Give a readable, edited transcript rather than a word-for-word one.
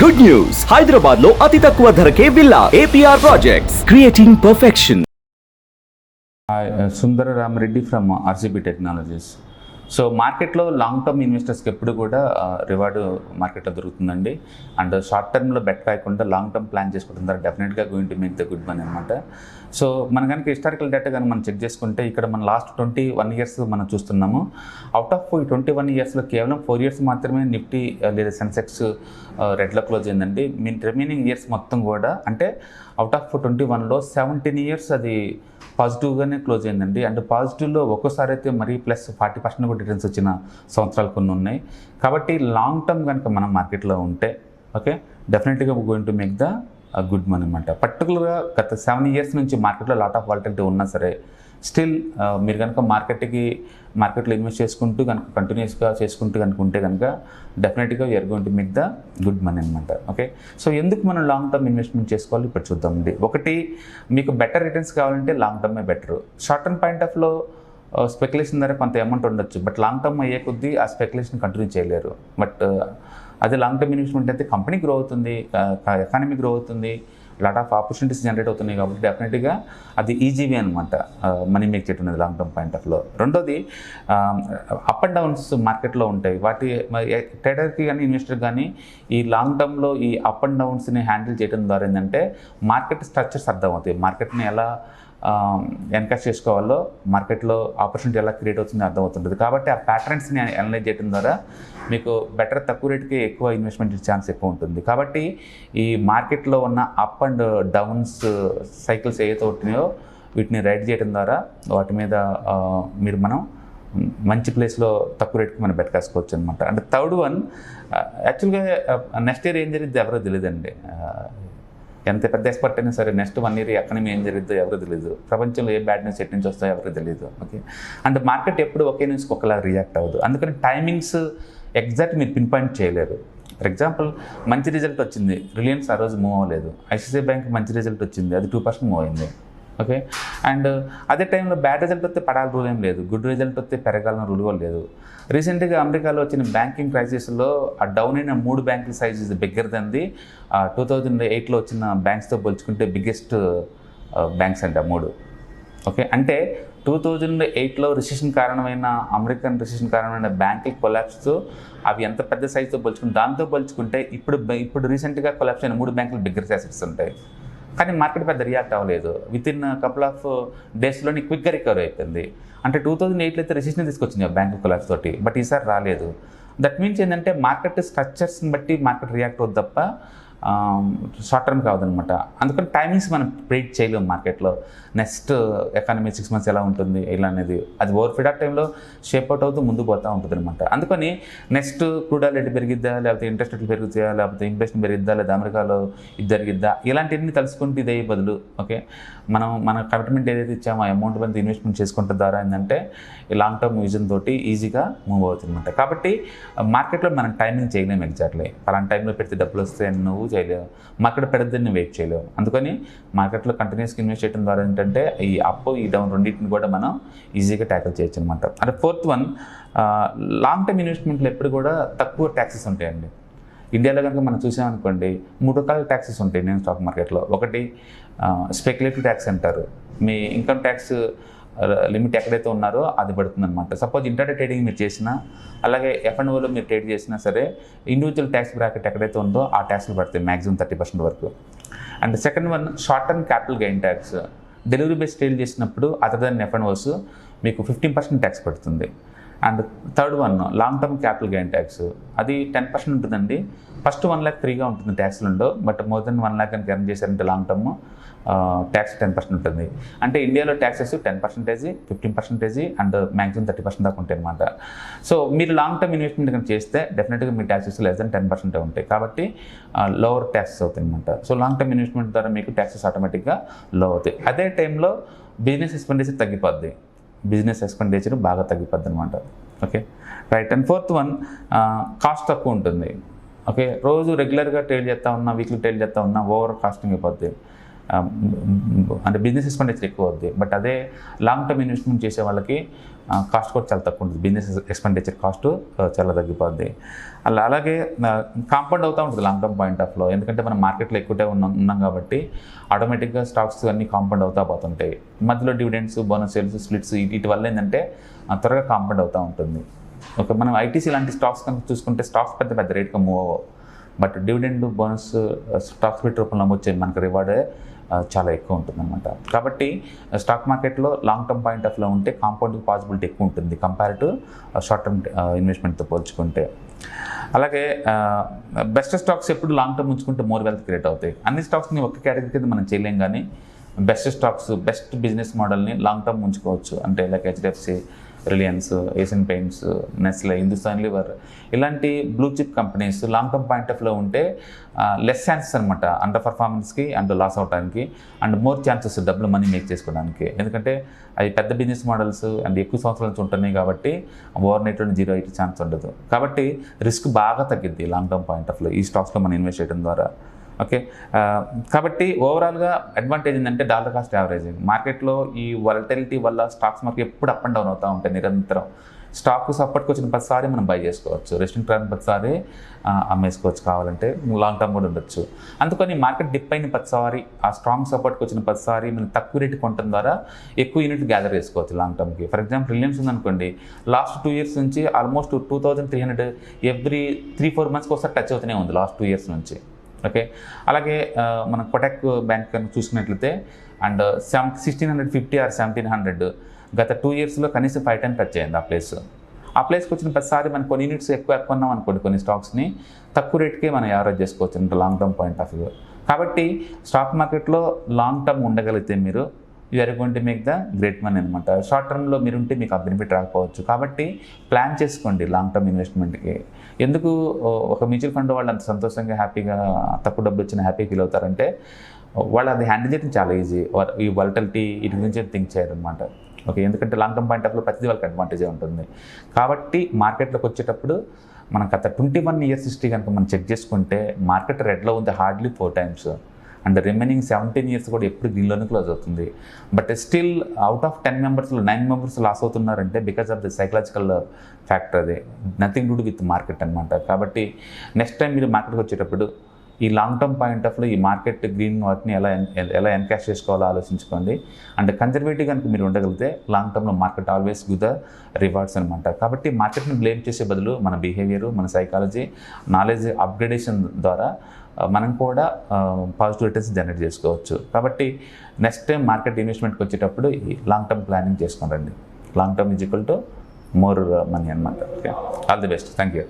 Good news, Hyderabad లో అతి తక్కువ ధరకే villa APR projects creating perfection. Sundara Rama Reddy from RCB technologies. So మార్కెట్లో లాంగ్ టర్మ్ ఇన్వెస్టర్స్కి ఎప్పుడు కూడా రివార్డు మార్కెట్లో దొరుకుతుందండి. అండ్ షార్ట్ టర్మ్లో బెట్ కాకుండా లాంగ్ టర్మ్ ప్లాన్ చేసుకుంటున్న ద్వారా డెఫినెట్గా going to make the good money అనమాట. సో మన కనుక హిస్టారికల్ డేటా కనుక మనం చెక్ చేసుకుంటే ఇక్కడ మన లాస్ట్ 21 ఇయర్స్ మనం చూస్తున్నాము. అవుట్ ఆఫ్ ఈ 21 ఇయర్స్లో కేవలం 4 ఇయర్స్ మాత్రమే నిఫ్టీ లేదా సెన్సెక్స్ రెడ్లో క్లోజ్ అయిందండి. రిమైనింగ్ ఇయర్స్ మొత్తం కూడా అంటే అవుట్ ఆఫ్ 21లో 17 ఇయర్స్ అది పాజిటివ్గానే క్లోజ్ అయిందండి. అండ్ పాజిటివ్లో ఒక్కోసారి అయితే మరీ ప్లస్ 40% కూడా రిటర్న్స్ వచ్చిన సంవత్సరాలు కొన్ని ఉన్నాయి. కాబట్టి లాంగ్ టర్మ్ కనుక మనం మార్కెట్లో ఉంటే ఓకే డెఫినెట్గా going to make the good money అనమాట. పర్టికులర్గా గత 7 ఇయర్స్ నుంచి మార్కెట్లో లాట్ ఆఫ్ వాలటిలిటీ ఉన్నా సరే స్టిల్ మీరు కనుక మార్కెట్లో ఇన్వెస్ట్ చేసుకుంటూ కనుక కంటిన్యూస్గా చేసుకుంటూ కనుక ఉంటే కనుక డెఫినెట్గా you're going to make the good money అనమాట. ఓకే సో ఎందుకు మనం లాంగ్ టర్మ్ ఇన్వెస్ట్మెంట్ చేసుకోవాలి ఇప్పుడు చూద్దామండి. ఒకటి, మీకు బెటర్ రిటర్న్స్ కావాలంటే లాంగ్ టర్మే బెటర్. షార్ట్ టర్మ్ పాయింట్ ఆఫ్లో స్పెక్యులేషన్ ద్వారా కొంత అమౌంట్ ఉండొచ్చు, బట్ లాంగ్ టర్మ్ అయ్యే కొద్దీ ఆ స్పెక్యులేషన్ కంటిన్యూ చేయలేరు. బట్ అదే లాంగ్ టర్మ్ ఇన్వెస్ట్మెంట్ అయితే కంపెనీ గ్రో అవుతుంది, ఎకానమీ గ్రో అవుతుంది, లాట్ ఆఫ్ ఆపర్చునిటీస్ జనరేట్ అవుతున్నాయి. కాబట్టి డెఫినెట్గా అది ఈజీవీ అనమాట మనీ మేక్ చేయటం అనేది లాంగ్ టర్మ్ పాయింట్ ఆఫ్లో. రెండోది, అప్ అండ్ డౌన్స్ మార్కెట్లో ఉంటాయి. వాటి ట్రేడర్కి కానీ ఇన్వెస్టర్ కానీ ఈ లాంగ్ టర్మ్లో ఈ అప్ అండ్ డౌన్స్ని హ్యాండిల్ చేయడం ద్వారా ఏంటంటే మార్కెట్ స్ట్రక్చర్స్ అర్థమవుతాయి. మార్కెట్ని ఎలా ఎన్కాష్ చేసుకోవాలో, మార్కెట్లో ఆపర్చునిటీ ఎలా క్రియేట్ అవుతుందో అర్థమవుతుంటుంది. కాబట్టి ఆ ప్యాటర్న్స్ని అనలైజ్ చేయడం ద్వారా మీకు బెటర్ తక్కువ రేటుకి ఎక్కువ ఇన్వెస్ట్మెంట్ ఛాన్స్ ఎక్కువ ఉంటుంది. కాబట్టి ఈ మార్కెట్లో ఉన్న అప్ అండ్ డౌన్స్ సైకిల్స్ ఏవైతే ఉంటున్నాయో వీటిని రైడ్ చేయడం ద్వారా వాటి మీద మనం మంచి ప్లేస్లో తక్కువ రేటుకి మనం బెట్ కాసుకోవచ్చు అనమాట. అండ్ థర్డ్ వన్, యాక్చువల్గా నెక్స్ట్ ఇయర్ ఏం జరిగింది ఎవరో తెలియదండి. ఎంత పెద్ద ఎక్స్పర్ట్ అయినా సరే నెక్స్ట్ 1 ఇయర్ ఎకానమీ ఏం జరిగిద్దో ఎవరో తెలియదు. ప్రపంచంలో ఏ బ్యాడ్ న్యూస్ ఎట్ నుంచి వస్తాయో ఎవరో తెలియదు. ఓకే అండ్ మార్కెట్ ఎప్పుడు ఒకే న్యూస్కి ఒకలా రియాక్ట్ అవ్వదు. అందుకని టైమింగ్స్ ఎగ్జాక్ట్ మీరు పిన్ పాయింట్ చేయలేరు. ఫర్ ఎగ్జాంపుల్ మంచి రిజల్ట్ వచ్చింది, రిలయన్స్ ఆ రోజు మూవ్ అవ్వలేదు. ఐసిఐసిఐ బ్యాంక్ మంచి రిజల్ట్ వచ్చింది, అది 2% మూవ్ అయింది. ఓకే అండ్ అదే టైంలో బ్యాడ్ రిజల్ట్ వస్తే పడాల రూల్ ఏం లేదు, గుడ్ రిజల్ట్ వస్తే పెరగాలని రూల్ కూడా లేదు. రీసెంట్గా అమెరికాలో వచ్చిన బ్యాంకింగ్ క్రైసిస్లో ఆ డౌన్ అయిన 3 బ్యాంకుల size is bigger then the 2008లో వచ్చిన బ్యాంక్స్తో పోల్చుకుంటే బిగ్గెస్ట్ బ్యాంక్స్ అండి ఆ 3. ఓకే అంటే 2008లో రిసెషన్ కారణమైన అమెరికన్ రిసెషన్ కారణమైన బ్యాంకుల కొలాప్స్తో అవి ఎంత పెద్ద సైజుతో పోల్చుకుంటే దాంతో పోల్చుకుంటే ఇప్పుడు రీసెంట్గా కొలాప్స్ అయిన 3 బ్యాంకులు బిగ్గర్ అసెట్స్ ఉంటాయి. కానీ మార్కెట్ పెద్ద రియాక్ట్ అవ్వలేదు. వితిన్ కపుల్ ఆఫ్ డేస్లోని క్విక్గా రికవర్ అయిపోయింది. అంటే 2008లో అయితే రిసెషన్ తీసుకొచ్చింది ఆ బ్యాంకు కొలాప్స్ తోటి, బట్ ఈసారి రాలేదు. దట్ మీన్స్ ఏంటంటే మార్కెట్ స్ట్రక్చర్స్ని బట్టి మార్కెట్ రియాక్ట్ అవుతుంది తప్ప షార్ట్ టర్మ్ కావద్దనమాట. అందుకని టైమింగ్స్ మనం ప్రెడిక్ట్ చేయలేము మార్కెట్లో. నెక్స్ట్ ఎకానమీ 6 మంత్స్ ఎలా ఉంటుంది ఇలా అనేది అది ఓవర్ పీరియడ్ ఆఫ్ టైంలో షేప్ అవుట్ అవుతూ ముందు పోతూ ఉంటుంది అనమాట. అందుకని నెక్స్ట్ క్రూడ్ ఆయిల్ రేటు పెరిగిద్దా, లేకపోతే ఇంట్రెస్ట్ రేట్లు పెరుగుతాయా, లేకపోతే ఇన్ఫ్లేషన్ పెరిగిద్దా, లేదా అమెరికాలో ఇది జరిగిద్దా, ఇలాంటివన్నీ తెలుసుకుంటే ఇదే బదులు ఓకే మన కమిట్మెంట్ ఏదైతే ఇచ్చామో ఆ అమౌంట్ మీద ఇన్వెస్ట్మెంట్ చేసుకుంటే ద్వారా ఏంటంటే ఈ లాంగ్ టర్మ్ విజన్ తోటి ఈజీగా మూవ్ అవుతుంది అనమాట. కాబట్టి మార్కెట్లో మనం టైమింగ్ చేయలేము ఎగ్జాక్ట్లీ. పలానా టైంలో పెడితే డబ్బులు వస్తాయి నువ్వు చేయలేవు, మార్కెట్ పెడద్దని వెయిట్ చేయలేవు. అందుకని మార్కెట్లో కంటిన్యూస్గా ఇన్వెస్ట్ చేయడం ద్వారా ఏంటంటే ఈ అప్ ఈ డౌన్ రెండింటిని కూడా మనం ఈజీగా ట్యాకిల్ చేయొచ్చు అనమాట. అంటే ఫోర్త్ వన్, లాంగ్ టర్మ్ ఇన్వెస్ట్మెంట్లో ఎప్పుడు కూడా తక్కువ ట్యాక్సెస్ ఉంటాయండి. ఇండియాలో కనుక మనం చూసామనుకోండి 3 రకాల ట్యాక్సెస్ ఉంటాయి ఇండియన్ స్టాక్ మార్కెట్లో. ఒకటి స్పెక్యులేటివ్ ట్యాక్స్ అంటారు, మీ ఇన్కమ్ ట్యాక్స్ లిమిట్ ఎక్కడైతే ఉన్నారో అది పడుతుంది అనమాట. సపోజ్ ఇంటర్డే ట్రేడింగ్ మీరు చేసినా, అలాగే F&Oలో మీరు ట్రేడ్ చేసినా సరే ఇండివిజువల్ ట్యాక్స్ బ్రాకెట్ ఎక్కడైతే ఉందో ఆ ట్యాక్స్లు పడతాయి మ్యాక్సిమం 30% వరకు. And second one, short term capital gain tax. Delivery base trade చేసినప్పుడు అదర్ దెన్ F&Os మీకు 15% ట్యాక్స్ పడుతుంది. And third one, long term capital gain tax. అది 10% ఉంటుందండి. ఫస్ట్ 1 lakh ఫ్రీగా ఉంటుంది ట్యాక్స్లు ఉండవు, బట్ మోర్ దెన్ 1 lakh కనుక ఎర్న్ చేశారంటే లాంగ్ టర్మ్ ట్యాక్స్ 10% ఉంటుంది. అంటే ఇండియాలో ట్యాక్సెస్ 10%, 15% అండ్ మ్యాక్సిమం 30% దాకా ఉంటాయి అనమాట. సో మీరు లాంగ్ టర్మ్ ఇన్వెస్ట్మెంట్ కనుక చేస్తే డెఫినెట్గా మీ ట్యాక్సెస్ లెస్ దెన్ 10% ఉంటాయి. కాబట్టి లోవర్ ట్యాక్సెస్ అవుతాయి అనమాట. సో లాంగ్ టర్మ్ ఇన్వెస్ట్మెంట్ ద్వారా మీకు ట్యాక్సెస్ ఆటోమేటిక్గా లో అవుతాయి. అదే టైంలో బిజినెస్ ఎక్స్పెండిచర్ తగ్గిపోద్ది, బిజినెస్ ఎక్స్పెండిచర్ బాగా తగ్గిపోద్ది అనమాట. Okay right. And fourth one, cost తక్కువ ఉంటుంది. ఓకే రోజు రెగ్యులర్గా ట్రేడ్ చేస్తూ ఉన్నా, వీక్లీ ట్రేడ్ చేస్తూ ఉన్నా ఓవర్ కాస్టింగ్ అయిపోద్ది. అంటే బిజినెస్ ఎక్స్పెండిచర్ ఎక్కువ అవుద్ది. బట్ అదే లాంగ్ టర్మ్ ఇన్వెస్ట్మెంట్ చేసే వాళ్ళకి కాస్ట్ కూడా చాలా తక్కువ ఉంటుంది. బిజినెస్ ఎక్స్పెండిచర్ కాస్ట్ చాలా తగ్గిపోద్ది. అలాగే కాంపౌండ్ అవుతూ ఉంటుంది లాంగ్ టర్మ్ పాయింట్ ఆఫ్ లో. ఎందుకంటే మనం మార్కెట్లో ఎక్కువ ఉన్నాం కాబట్టి ఆటోమేటిక్గా స్టాక్స్ అన్నీ కాంపౌండ్ అవుతూ పోతుంటాయి. మధ్యలో డివిడెండ్స్, బోనస్ సేల్స్, స్ప్లిట్స్ వీటి వల్ల ఏంటంటే త్వరగా కాంపౌండ్ అవుతూ ఉంటుంది. ఓకే, మనం ఐటీసీ లాంటి స్టాక్స్ కనుక చూసుకుంటే స్టాక్స్ పెద్ద రేట్గా మూవ్ అవ్వవు. But dividend, bonus, stock split రూపంలో వచ్చే మనకు రివార్డే చాలా ఎక్కువ ఉంటుంది అనమాట. కాబట్టి స్టాక్ మార్కెట్లో లాంగ్ టర్మ్ పాయింట్ ఆఫ్ లో ఉంటే కాంపౌండింగ్ పాసిబిలిటీ ఎక్కువ ఉంటుంది కంపేర్ టు షార్ట్ టర్మ్ ఇన్వెస్ట్మెంట్తో పోల్చుకుంటే. అలాగే బెస్ట్ స్టాక్స్ ఎప్పుడు లాంగ్ టర్మ్ ఉంచుకుంటే మోర్ వెల్త్ క్రియేట్ అవుతాయి. అన్ని స్టాక్స్ని ఒక కేటగిరీ కింద మనం చేయలేం, కానీ బెస్ట్ స్టాక్స్, బెస్ట్ బిజినెస్ మోడల్ని లాంగ్ టర్మ్ ఉంచుకోవచ్చు. అంటే like HDFC, Reliance, Asian Paints, Nestle, Hindustan Lever ఇలాంటి blue chip companies long term point of లో ఉంటే లెస్ ఛాన్సెస్ అనమాట అండర్ పర్ఫార్మెన్స్కి అండ్ లాస్ అవడానికి, అండ్ మోర్ ఛాన్సెస్ డబ్బులు మనీ మేక్ చేసుకోవడానికి. ఎందుకంటే అవి పెద్ద బిజినెస్ మోడల్స్ అండ్ ఎక్కువ సంవత్సరాల నుంచి ఉంటున్నాయి కాబట్టి ఓవర్ నైట్ జీరో అయ్యే ఛాన్స్ ఉండదు. కాబట్టి రిస్క్ బాగా తగ్గిద్ది లాంగ్ టర్మ్ పాయింట్ ఆఫ్ లో ఈ స్టాక్స్లో మనం ఇన్వెస్ట్ చేయడం ద్వారా. ఓకే, కాబట్టి ఓవరాల్గా అడ్వాంటేజ్ ఏంటంటే డాలర్ కాస్ట్ యావరేజింగ్. మార్కెట్లో ఈ వాలటిలిటీ వల్ల స్టాక్స్ మార్కెట్ ఎప్పుడు అప్ అండ్ డౌన్ అవుతూ ఉంటాయి నిరంతరం. స్టాక్ సపోర్ట్కి వచ్చిన ప్రతిసారి మనం బై చేసుకోవచ్చు, రెస్టింగ్ టర్మ్ ప్రతిసారి అమ్మేసుకోవచ్చు, కావాలంటే లాంగ్ టర్మ్ కూడా ఉండొచ్చు. అందుకని మార్కెట్ డిప్ అయిన ప్రతిసారి, ఆ స్ట్రాంగ్ సపోర్ట్కి వచ్చిన ప్రతిసారి మనం తక్కువ రేటు కొనడం ద్వారా ఎక్కువ యూనిట్ గ్యాదర్ చేసుకోవచ్చు లాంగ్ టర్మ్కి. ఫర్ ఎగ్జాంపుల్ రిలయన్స్ ఉందనుకోండి, లాస్ట్ 2 years నుంచి ఆల్మోస్ట్ 2300 ఎవ్రీ 3-4 months ఒకసారి టచ్ అవుతూనే ఉంది లాస్ట్ 2 years నుంచి. ఓకే, అలాగే మనం కొటక్ బ్యాంక్ కనుక చూసుకున్నట్లయితే అండ్ 1650 ఆర్ 1700 గత 2 yearsలో కనీసం 5 times టచ్ అయ్యింది ఆ ప్లేస్కి వచ్చిన ప్రతిసారి మనం కొన్ని యూనిట్స్ ఎక్కువ కొన్నాం అనుకోండి, కొన్ని స్టాక్స్ని తక్కువ రేట్కే మనం యావరేజ్ చేసుకోవచ్చు అంటే long term point of view. కాబట్టి స్టాక్ మార్కెట్లో లాంగ్ టర్మ్ ఉండగలిగితే మీరు are going to make the great money అనమాట. షార్ట్ టర్మ్లో మీరుంటే మీకు ఆ బెనిఫిట్ రాకపోవచ్చు. కాబట్టి ప్లాన్ చేసుకోండి లాంగ్ టర్మ్ ఇన్వెస్ట్మెంట్కి. ఎందుకు ఒక మ్యూచువల్ ఫండ్ వాళ్ళు అంత సంతోషంగా హ్యాపీగా తక్కువ డబ్బులు వచ్చిన హ్యాపీ ఫీల్ అవుతారంటే వాళ్ళు అది హ్యాండిల్ చేయడం చాలా ఈజీ. ఈ వాలటిలిటీ వీటి గురించి థింక్ చేయరనమాట. ఓకే, ఎందుకంటే లాంగ్ టర్మ్ పాయింట్ ఆఫ్ లో ప్రతిదీ వాళ్ళకి అడ్వాంటేజే ఉంటుంది. కాబట్టి మార్కెట్లోకి వచ్చేటప్పుడు మనం గత 21 years హిస్టరీ కనుక మనం చెక్ చేసుకుంటే మార్కెట్ రెడ్లో ఉంది hardly 4 times, and remaining 17 years కూడా ఎప్పుడు గ్రీన్లోనే క్లోజ్ అవుతుంది. But still out of 10 members 9 members loss అవుతున్నారంటే because of the psychological factor. అది nothing to do with market అనమాట. కాబట్టి నెక్స్ట్ టైం మీరు మార్కెట్కి వచ్చేటప్పుడు ఈ లాంగ్ టర్మ్ పాయింట్ ఆఫ్ లో ఈ మార్కెట్ గ్రీన్ వాటిని ఎలా ఎన్కాష్ చేసుకోవాలో ఆలోచించుకోండి. అండ్ కన్జర్వేటివ్ కనుక మీరు ఉండగలిగితే లాంగ్ టర్మ్లో market always give the rewards అనమాట. కాబట్టి మార్కెట్ని బ్లేమ్ చేసే బదులు మన బిహేవియర్, మన సైకాలజీ, నాలెడ్జ్ అప్గ్రేడేషన్ ద్వారా మనం కూడా పాజిటివ్ రిటర్న్స్ జనరేట్ చేసుకోవచ్చు. కాబట్టి నెక్స్ట్ టైం మార్కెట్ ఇన్వెస్ట్మెంట్కి వచ్చేటప్పుడు ఈ లాంగ్ టర్మ్ ప్లానింగ్ చేసుకోండి. Long term is equal to more money అనమాట. Okay, all the best. Thank you.